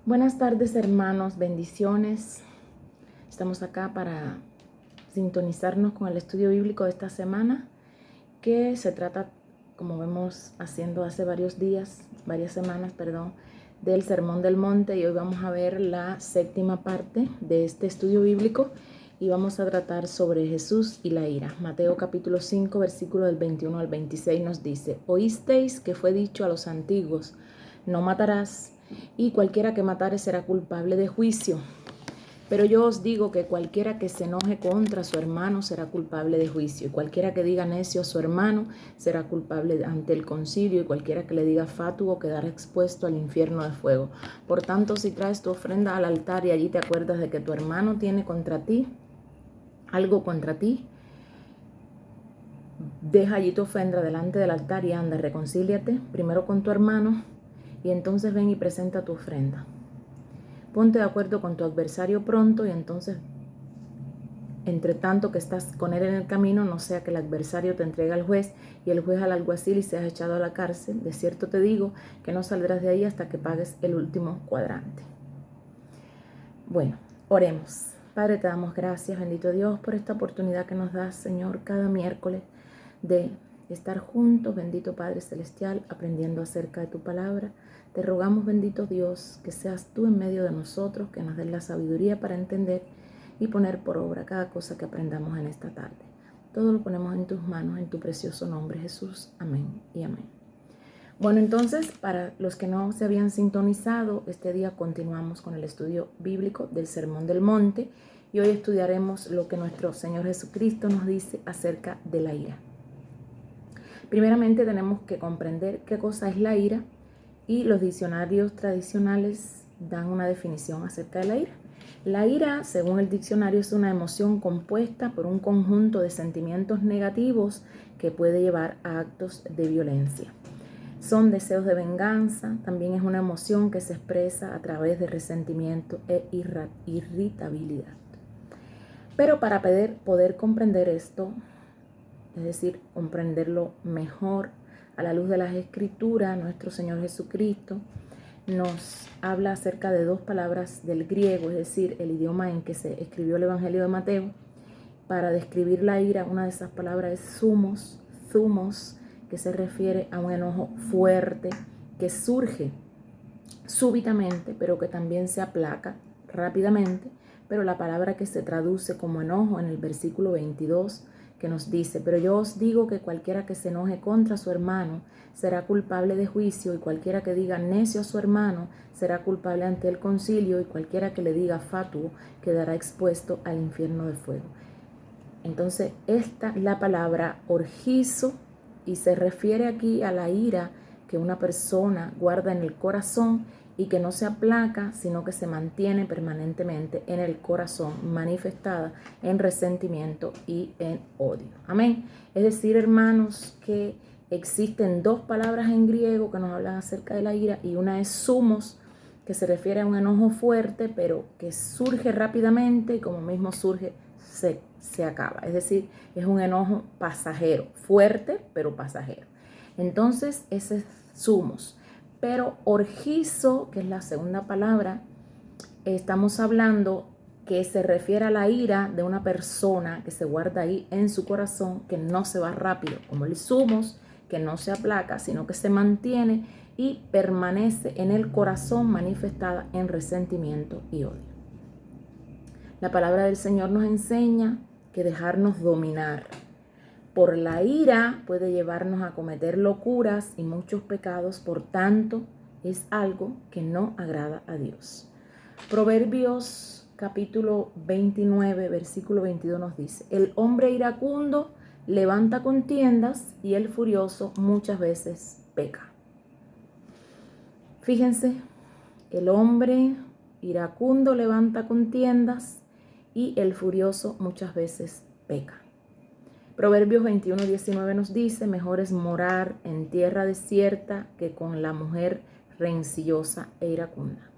Buenas tardes, hermanos, bendiciones. Estamos acá para sintonizarnos con el estudio bíblico de esta semana, que se trata, como vemos haciendo hace varias semanas, del Sermón del Monte, y hoy vamos a ver la séptima parte de este estudio bíblico y vamos a tratar sobre Jesús y la ira. Mateo capítulo 5, versículo del 21 al 26 nos dice: Oísteis que fue dicho a los antiguos, no matarás, y cualquiera que matare será culpable de juicio. Pero yo os digo que cualquiera que se enoje contra su hermano será culpable de juicio, y cualquiera que diga necio a su hermano será culpable ante el concilio, y cualquiera que le diga fatuo quedará expuesto al infierno de fuego. Por tanto, si traes tu ofrenda al altar y allí te acuerdas de que tu hermano tiene algo contra ti, deja allí tu ofrenda delante del altar y anda, reconcíliate primero con tu hermano, y entonces ven y presenta tu ofrenda. Ponte de acuerdo con tu adversario pronto, y entonces, entre tanto que estás con él en el camino, no sea que el adversario te entregue al juez y el juez al alguacil y seas echado a la cárcel. De cierto te digo que no saldrás de ahí hasta que pagues el último cuadrante. Bueno, oremos. Padre, te damos gracias, bendito Dios, por esta oportunidad que nos das, Señor, cada miércoles de estar juntos, bendito Padre Celestial, aprendiendo acerca de tu palabra. Te rogamos, bendito Dios, que seas tú en medio de nosotros, que nos des la sabiduría para entender y poner por obra cada cosa que aprendamos en esta tarde. Todo lo ponemos en tus manos, en tu precioso nombre, Jesús. Amén y amén. Bueno, entonces, para los que no se habían sintonizado, este día continuamos con el estudio bíblico del Sermón del Monte, y hoy estudiaremos lo que nuestro Señor Jesucristo nos dice acerca de la ira. Primeramente tenemos que comprender qué cosa es la ira, y los diccionarios tradicionales dan una definición acerca de la ira. La ira, según el diccionario, es una emoción compuesta por un conjunto de sentimientos negativos que puede llevar a actos de violencia. Son deseos de venganza, también es una emoción que se expresa a través de resentimiento e irritabilidad. Pero para poder comprender esto, es decir, comprenderlo mejor a la luz de las Escrituras, nuestro Señor Jesucristo nos habla acerca de dos palabras del griego, es decir, el idioma en que se escribió el Evangelio de Mateo. Para describir la ira, una de esas palabras es thumos, que se refiere a un enojo fuerte que surge súbitamente, pero que también se aplaca rápidamente. Pero la palabra que se traduce como enojo en el versículo 22, que nos dice: pero yo os digo que cualquiera que se enoje contra su hermano será culpable de juicio, y cualquiera que diga necio a su hermano será culpable ante el concilio, y cualquiera que le diga fatuo quedará expuesto al infierno de fuego. Entonces, esta es la palabra orgizo, y se refiere aquí a la ira que una persona guarda en el corazón y que no se aplaca, sino que se mantiene permanentemente en el corazón, manifestada en resentimiento y en odio. Amén. Es decir, hermanos, que existen dos palabras en griego que nos hablan acerca de la ira, y una es sumos, que se refiere a un enojo fuerte, pero que surge rápidamente, y como mismo surge, se acaba. Es decir, es un enojo pasajero, fuerte, pero pasajero. Entonces, ese es sumos. Pero orgizo, que es la segunda palabra, estamos hablando que se refiere a la ira de una persona que se guarda ahí en su corazón, que no se va rápido, como el sumos, que no se aplaca, sino que se mantiene y permanece en el corazón, manifestada en resentimiento y odio. La palabra del Señor nos enseña que dejarnos dominar por la ira puede llevarnos a cometer locuras y muchos pecados. Por tanto, es algo que no agrada a Dios. Proverbios capítulo 29, versículo 22 nos dice: el hombre iracundo levanta contiendas, y el furioso muchas veces peca. Fíjense, el hombre iracundo levanta contiendas y el furioso muchas veces peca. Proverbios 21, 19 nos dice: mejor es morar en tierra desierta que con la mujer rencillosa e iracunda.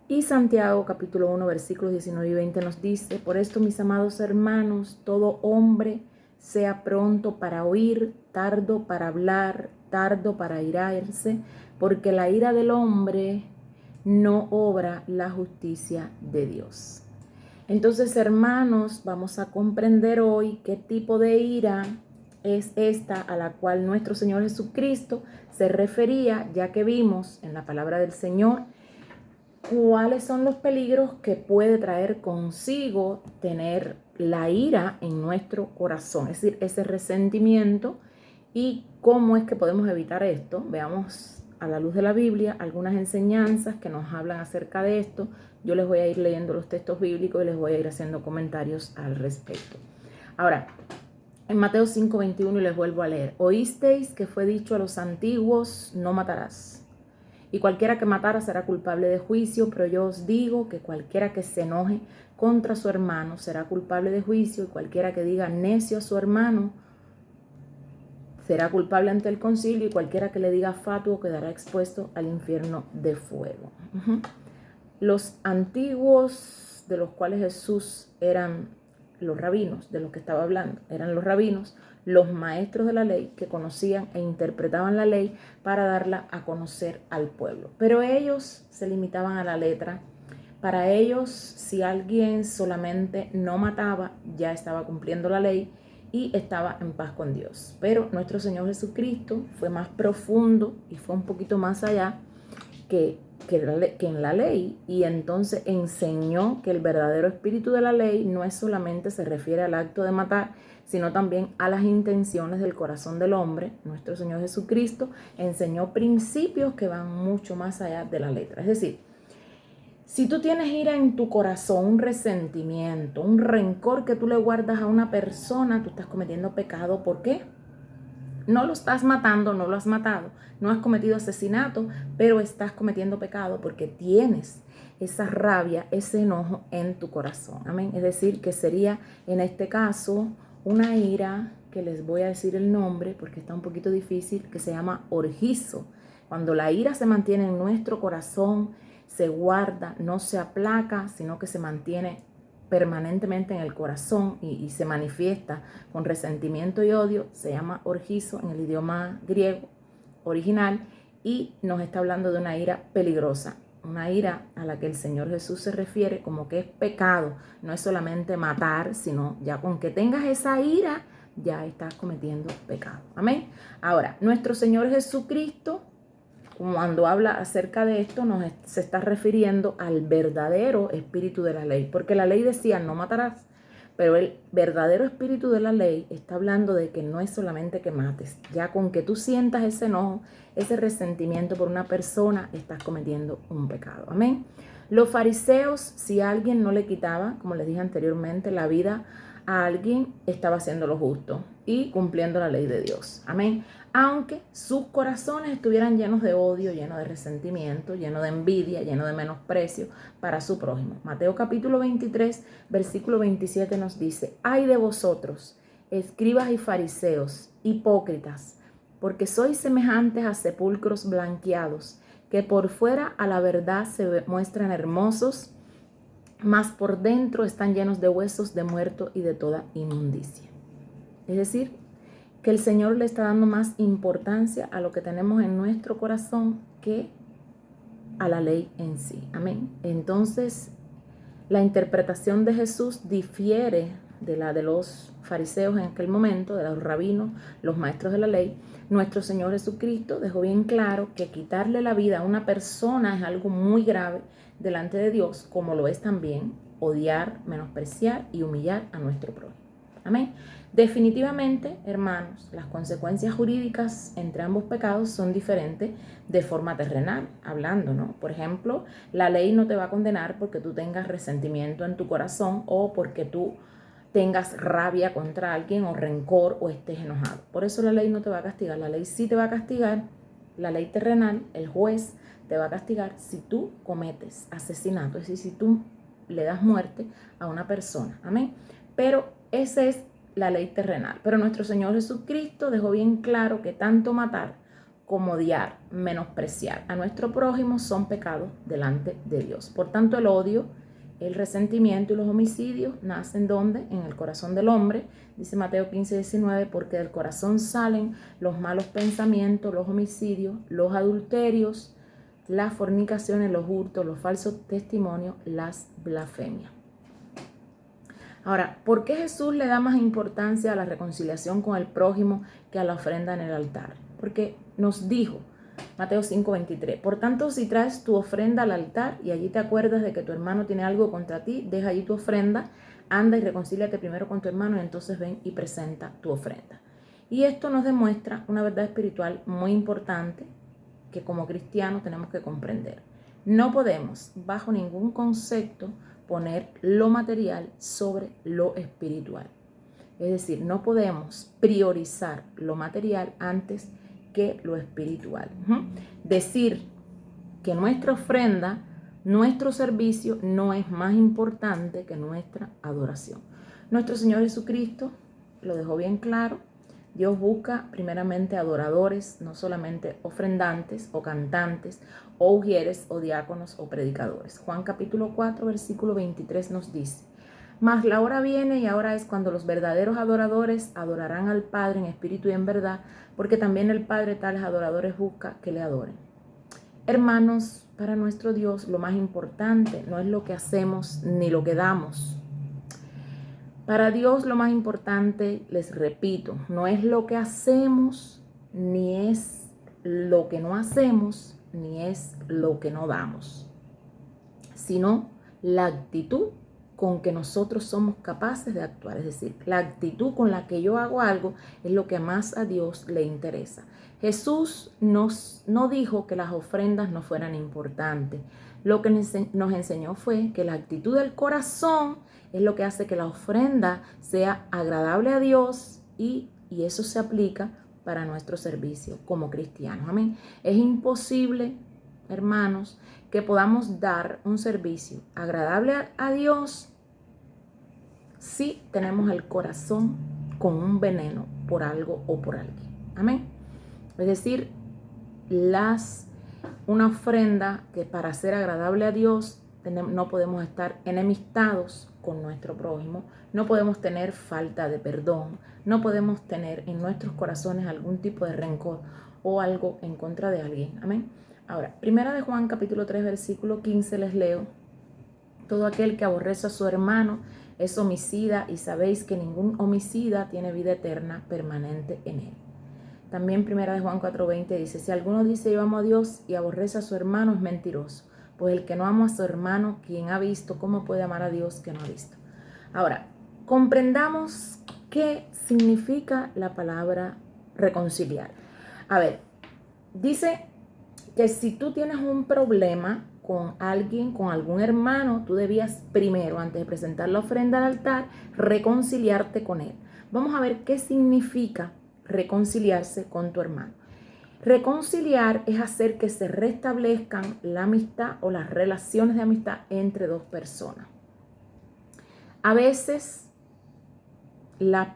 Y Santiago capítulo 1, versículos 19 y 20 nos dice: por esto, mis amados hermanos, todo hombre sea pronto para oír, tardo para hablar, tardo para airarse, porque la ira del hombre no obra la justicia de Dios. Entonces, hermanos, vamos a comprender hoy qué tipo de ira es esta a la cual nuestro Señor Jesucristo se refería, ya que vimos en la palabra del Señor cuáles son los peligros que puede traer consigo tener la ira en nuestro corazón, es decir, ese resentimiento, y cómo es que podemos evitar esto. Veamos a la luz de la Biblia algunas enseñanzas que nos hablan acerca de esto. Yo les voy a ir leyendo los textos bíblicos y les voy a ir haciendo comentarios al respecto. Ahora, en Mateo 5:21, y les vuelvo a leer: oísteis que fue dicho a los antiguos, no matarás. Y cualquiera que matara será culpable de juicio, pero yo os digo que cualquiera que se enoje contra su hermano será culpable de juicio, y cualquiera que diga necio a su hermano será culpable ante el concilio, y cualquiera que le diga fatuo quedará expuesto al infierno de fuego. Los antiguos, de los cuales Jesús eran los rabinos, de los que estaba hablando, eran los rabinos, los maestros de la ley que conocían e interpretaban la ley para darla a conocer al pueblo. Pero ellos se limitaban a la letra. Para ellos, si alguien solamente no mataba, ya estaba cumpliendo la ley y estaba en paz con Dios. Pero nuestro Señor Jesucristo fue más profundo y fue un poquito más allá que en la ley, y entonces enseñó que el verdadero espíritu de la ley no es solamente se refiere al acto de matar, sino también a las intenciones del corazón del hombre. Nuestro Señor Jesucristo enseñó principios que van mucho más allá de la letra. Es decir, si tú tienes ira en tu corazón, un resentimiento, un rencor que tú le guardas a una persona, tú estás cometiendo pecado. ¿Por qué? No lo estás matando, no lo has matado, no has cometido asesinato, pero estás cometiendo pecado porque tienes esa rabia, ese enojo en tu corazón. Amén. Es decir, que sería en este caso una ira, que les voy a decir el nombre porque está un poquito difícil, que se llama orgizo. Cuando la ira se mantiene en nuestro corazón, se guarda, no se aplaca, sino que se mantiene permanentemente en el corazón y se manifiesta con resentimiento y odio, se llama orgizo en el idioma griego original, y nos está hablando de una ira peligrosa, una ira a la que el Señor Jesús se refiere como que es pecado. No es solamente matar, sino ya con que tengas esa ira, ya estás cometiendo pecado. Amén. Ahora, nuestro Señor Jesucristo, cuando habla acerca de esto, se está refiriendo al verdadero espíritu de la ley, porque la ley decía no matarás, pero el verdadero espíritu de la ley está hablando de que no es solamente que mates, ya con que tú sientas ese enojo, ese resentimiento por una persona, estás cometiendo un pecado. Amén. Los fariseos, si alguien no le quitaba, como les dije anteriormente, la vida a alguien, estaba haciendo lo justo y cumpliendo la ley de Dios. Amén. Aunque sus corazones estuvieran llenos de odio, llenos de resentimiento, llenos de envidia, llenos de menosprecio para su prójimo. Mateo capítulo 23, versículo 27 nos dice: ay de vosotros, escribas y fariseos, hipócritas, porque sois semejantes a sepulcros blanqueados, que por fuera a la verdad se muestran hermosos, mas por dentro están llenos de huesos de muerto y de toda inmundicia. Es decir, que el Señor le está dando más importancia a lo que tenemos en nuestro corazón que a la ley en sí. Amén. Entonces, la interpretación de Jesús difiere de la de los fariseos en aquel momento, de los rabinos, los maestros de la ley. Nuestro Señor Jesucristo dejó bien claro que quitarle la vida a una persona es algo muy grave delante de Dios, como lo es también odiar, menospreciar y humillar a nuestro prójimo. Amén. Definitivamente, hermanos, las consecuencias jurídicas entre ambos pecados son diferentes de forma terrenal, hablando, ¿no? Por ejemplo, la ley no te va a condenar porque tú tengas resentimiento en tu corazón o porque tú tengas rabia contra alguien o rencor o estés enojado. Por eso la ley no te va a castigar. La ley sí te va a castigar, la ley terrenal, el juez te va a castigar si tú cometes asesinato, es decir, si tú le das muerte a una persona. Amén. Pero esa es la ley terrenal. Pero nuestro Señor Jesucristo dejó bien claro que tanto matar como odiar, menospreciar a nuestro prójimo son pecados delante de Dios. Por tanto, el odio, el resentimiento y los homicidios nacen ¿dónde? En el corazón del hombre. Dice Mateo 15:19, porque del corazón salen los malos pensamientos, los homicidios, los adulterios, las fornicaciones, los hurtos, los falsos testimonios, las blasfemias. Ahora, ¿por qué Jesús le da más importancia a la reconciliación con el prójimo que a la ofrenda en el altar? Porque nos dijo, Mateo 5:23, por tanto, si traes tu ofrenda al altar y allí te acuerdas de que tu hermano tiene algo contra ti, deja allí tu ofrenda, anda y reconcíliate primero con tu hermano y entonces ven y presenta tu ofrenda. Y esto nos demuestra una verdad espiritual muy importante que como cristianos tenemos que comprender. No podemos, bajo ningún concepto, poner lo material sobre lo espiritual. Es decir, no podemos priorizar lo material antes que lo espiritual. Decir que nuestra ofrenda, nuestro servicio no es más importante que nuestra adoración. Nuestro Señor Jesucristo lo dejó bien claro. Dios busca primeramente adoradores, no solamente ofrendantes o cantantes o ujieres o diáconos o predicadores. Juan capítulo 4, versículo 23 nos dice, mas la hora viene y ahora es cuando los verdaderos adoradores adorarán al Padre en espíritu y en verdad, porque también el Padre tales adoradores busca que le adoren. Hermanos, para nuestro Dios lo más importante no es lo que hacemos ni lo que damos. Para Dios lo más importante, les repito, no es lo que hacemos, ni es lo que no hacemos, ni es lo que no damos, sino la actitud con que nosotros somos capaces de actuar. Es decir, la actitud con la que yo hago algo es lo que más a Dios le interesa. Jesús no dijo que las ofrendas no fueran importantes. Lo que nos enseñó fue que la actitud del corazón es lo que hace que la ofrenda sea agradable a Dios y eso se aplica para nuestro servicio como cristianos. Amén. Es imposible, hermanos, que podamos dar un servicio agradable a Dios si tenemos el corazón con un veneno por algo o por alguien. Amén. Es decir, una ofrenda que para ser agradable a Dios no podemos estar enemistados con nuestro prójimo, no podemos tener falta de perdón, no podemos tener en nuestros corazones algún tipo de rencor o algo en contra de alguien. Amén. Ahora, primera de Juan capítulo 3 versículo 15 les leo, todo aquel que aborrece a su hermano es homicida y sabéis que ningún homicida tiene vida eterna permanente en él. También primera de Juan 4:20 dice, si alguno dice yo amo a Dios y aborrece a su hermano es mentiroso, pues el que no ama a su hermano, quien ha visto, ¿cómo puede amar a Dios que no ha visto? Ahora, comprendamos qué significa la palabra reconciliar. A ver, dice que si tú tienes un problema con alguien, con algún hermano, tú debías primero, antes de presentar la ofrenda al altar, reconciliarte con él. Vamos a ver qué significa reconciliarse con tu hermano. Reconciliar es hacer que se restablezcan la amistad o las relaciones de amistad entre dos personas. A veces la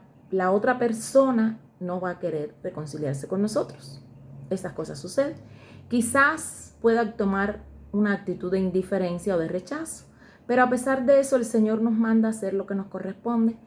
otra persona no va a querer reconciliarse con nosotros. Esas cosas suceden. Quizás pueda tomar una actitud de indiferencia o de rechazo, pero a pesar de eso el Señor nos manda a hacer lo que nos corresponde.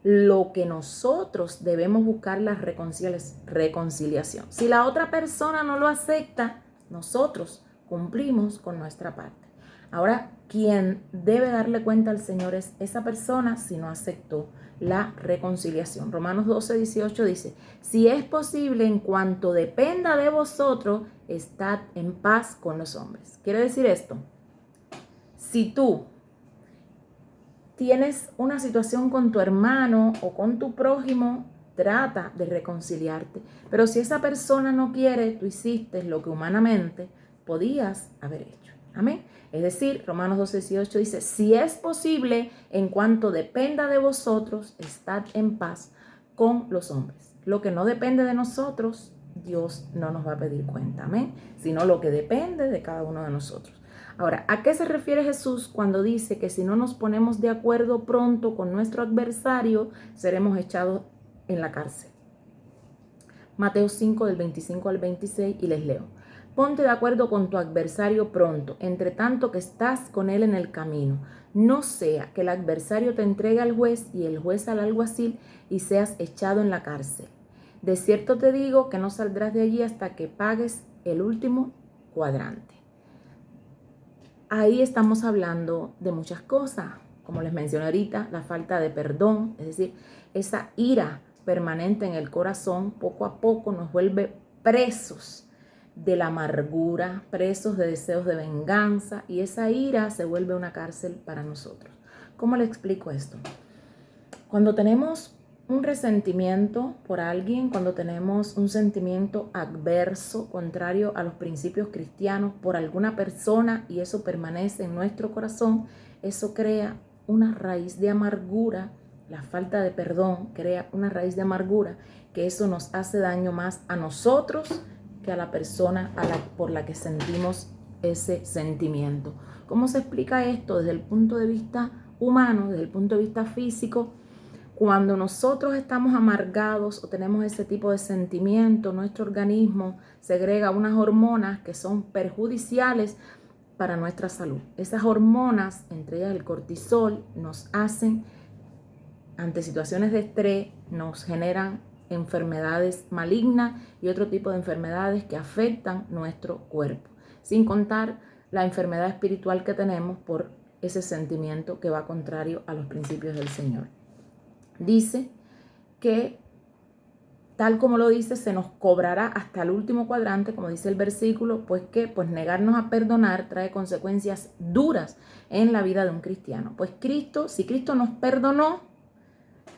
Lo que nosotros debemos buscar la reconciliación. Si la otra persona no lo acepta, nosotros cumplimos con nuestra parte. Ahora, quien debe darle cuenta al Señor es esa persona si no aceptó la reconciliación. Romanos 12:18 dice, si es posible, en cuanto dependa de vosotros, estad en paz con los hombres. ¿Quiere decir esto? Si tú tienes una situación con tu hermano o con tu prójimo, trata de reconciliarte. Pero si esa persona no quiere, tú hiciste lo que humanamente podías haber hecho. Amén. Es decir, Romanos 12:18 dice, si es posible, en cuanto dependa de vosotros, estad en paz con los hombres. Lo que no depende de nosotros, Dios no nos va a pedir cuenta. Amén. Sino lo que depende de cada uno de nosotros. Ahora, ¿a qué se refiere Jesús cuando dice que si no nos ponemos de acuerdo pronto con nuestro adversario, seremos echados en la cárcel? Mateo 5 del 25 al 26 y les leo. Ponte de acuerdo con tu adversario pronto, entre tanto que estás con él en el camino. No sea que el adversario te entregue al juez y el juez al alguacil y seas echado en la cárcel. De cierto te digo que no saldrás de allí hasta que pagues el último cuadrante. ahí estamos hablando de muchas cosas. Como les mencioné ahorita, la falta de perdón, es decir, esa ira permanente en el corazón, poco a poco nos vuelve presos de la amargura, presos de deseos de venganza, y esa ira se vuelve una cárcel para nosotros. ¿Cómo le explico esto? Cuando tenemos un resentimiento por alguien, cuando tenemos un sentimiento adverso, contrario a los principios cristianos por alguna persona, y eso permanece en nuestro corazón, eso crea una raíz de amargura. La falta de perdón crea una raíz de amargura, que eso nos hace daño más a nosotros que a la persona por la que sentimos ese sentimiento. ¿Cómo se explica esto desde el punto de vista humano, desde el punto de vista físico? Cuando nosotros estamos amargados o tenemos ese tipo de sentimiento, nuestro organismo segrega unas hormonas que son perjudiciales para nuestra salud. Esas hormonas, entre ellas el cortisol, nos hacen, ante situaciones de estrés, nos generan enfermedades malignas y otro tipo de enfermedades que afectan nuestro cuerpo, sin contar la enfermedad espiritual que tenemos por ese sentimiento que va contrario a los principios del Señor. Dice que, tal como lo dice, se nos cobrará hasta el último cuadrante, como dice el versículo, pues que negarnos a perdonar trae consecuencias duras en la vida de un cristiano. Pues Cristo, si Cristo nos perdonó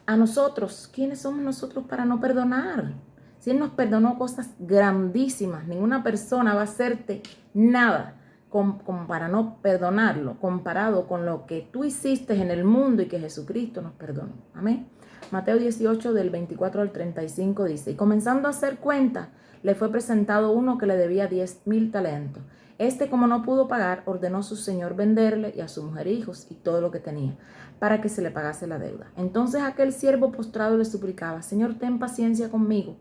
a nosotros, ¿quiénes somos nosotros para no perdonar? Si Él nos perdonó cosas grandísimas, ninguna persona va a hacerte nada como para no perdonarlo, comparado con lo que tú hiciste en el mundo y que Jesucristo nos perdonó. Amén. Mateo 18, del 24 al 35 dice: y comenzando a hacer cuenta, le fue presentado uno que le debía 10,000 talentos. Este, como no pudo pagar, ordenó a su señor venderle y a su mujer e hijos y todo lo que tenía, para que se le pagase la deuda. Entonces aquel siervo postrado le suplicaba: Señor, ten paciencia conmigo,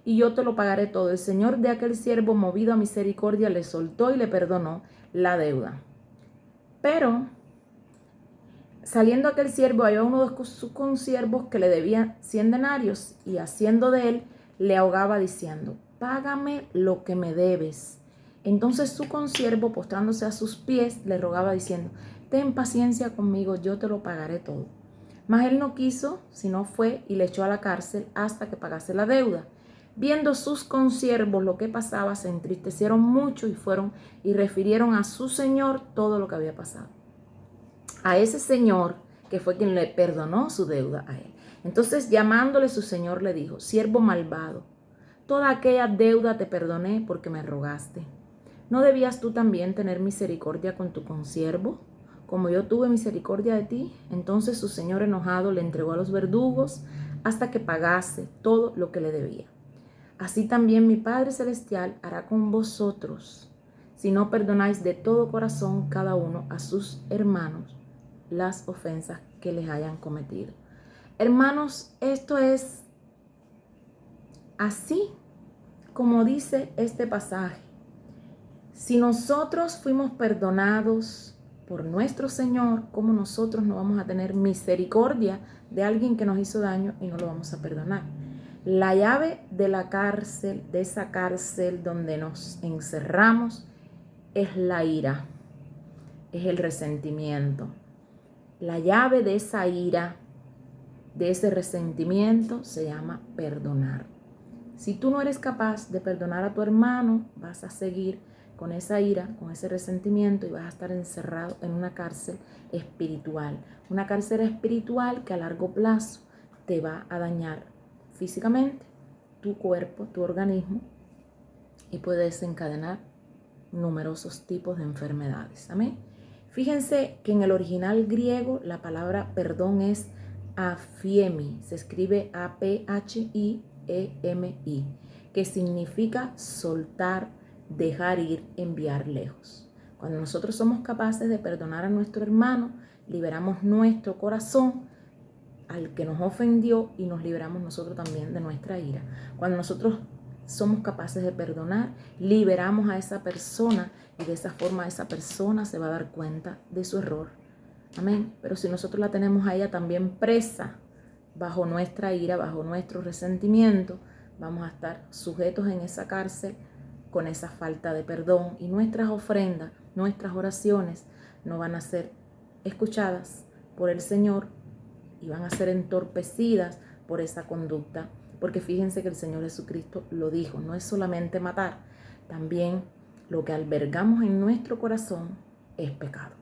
y yo te lo pagaré todo. El señor de aquel siervo, movido a misericordia, le soltó y le perdonó la deuda. Pero saliendo aquel siervo, halló a uno de sus consiervos que le debía 100 denarios, y haciendo de él, le ahogaba diciendo: págame lo que me debes. Entonces su consiervo, postrándose a sus pies, le rogaba diciendo: ten paciencia conmigo, yo te lo pagaré todo. Mas él no quiso, sino fue y le echó a la cárcel hasta que pagase la deuda. Viendo sus consiervos lo que pasaba, se entristecieron mucho y fueron y refirieron a su señor todo lo que había pasado. A ese señor, que fue quien le perdonó su deuda a él. Entonces, llamándole su señor, le dijo: siervo malvado, toda aquella deuda te perdoné porque me rogaste. ¿No debías tú también tener misericordia con tu consiervo, como yo tuve misericordia de ti? Entonces su señor, enojado, le entregó a los verdugos hasta que pagase todo lo que le debía. Así también mi Padre Celestial hará con vosotros, si no perdonáis de todo corazón cada uno a sus hermanos las ofensas que les hayan cometido. Hermanos, esto es así como dice este pasaje. Si nosotros fuimos perdonados por nuestro Señor, ¿cómo nosotros no vamos a tener misericordia de alguien que nos hizo daño y no lo vamos a perdonar? La llave de la cárcel, de esa cárcel donde nos encerramos, es la ira, es el resentimiento. La llave de esa ira, de ese resentimiento, se llama perdonar. Si tú no eres capaz de perdonar a tu hermano, vas a seguir con esa ira, con ese resentimiento, y vas a estar encerrado en una cárcel espiritual. Una cárcel espiritual que a largo plazo te va a dañar físicamente, tu cuerpo, tu organismo, y puede desencadenar numerosos tipos de enfermedades. Amén. Fíjense que en el original griego la palabra perdón es aphiemi, se escribe A-P-H-I-E-M-I, que significa soltar, dejar ir, enviar lejos. Cuando nosotros somos capaces de perdonar a nuestro hermano, liberamos nuestro corazón al que nos ofendió y nos liberamos nosotros también de nuestra ira. Cuando nosotros somos capaces de perdonar, liberamos a esa persona, y de esa forma esa persona se va a dar cuenta de su error. Amén. Pero si nosotros la tenemos a ella también presa bajo nuestra ira, bajo nuestro resentimiento, vamos a estar sujetos en esa cárcel con esa falta de perdón, y nuestras ofrendas nuestras oraciones no van a ser escuchadas por el Señor y van a ser entorpecidas por esa conducta. Porque fíjense que el Señor Jesucristo lo dijo, no es solamente matar, también lo que albergamos en nuestro corazón es pecado.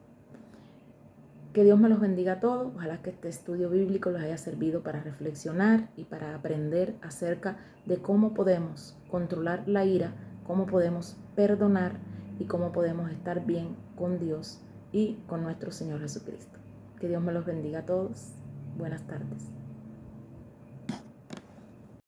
Que Dios me los bendiga a todos. Ojalá que este estudio bíblico les haya servido para reflexionar y para aprender acerca de cómo podemos controlar la ira, cómo podemos perdonar y cómo podemos estar bien con Dios y con nuestro Señor Jesucristo. Que Dios me los bendiga a todos. Buenas tardes.